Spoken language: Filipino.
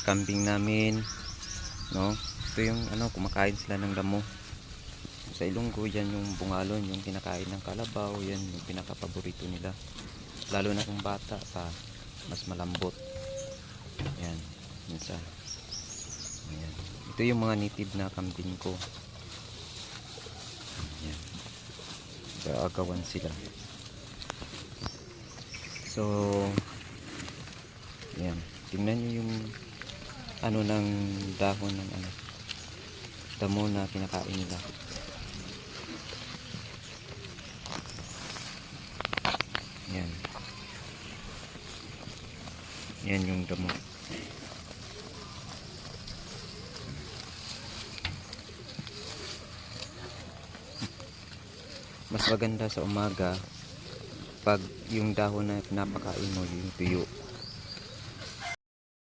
kambing namin, no? Ito yung ano, kumakain sila ng damo. Sa Ilonggo, yan yung bungalon, yung kinakain ng kalabaw, yan yung pinaka-paborito nila. Lalo na kung bata pa, mas malambot. Yan, minsan. Ayan. Ito yung mga native na kambing ko. Ayan. Gaagawan sila. So, ayan. Tingnan nyo yung ano ng dahon ng ano, damo na kinakain nila. Ayan. Yan yung damo. Mas maganda sa umaga pag yung dahon na pinapakain mo yung tuyo.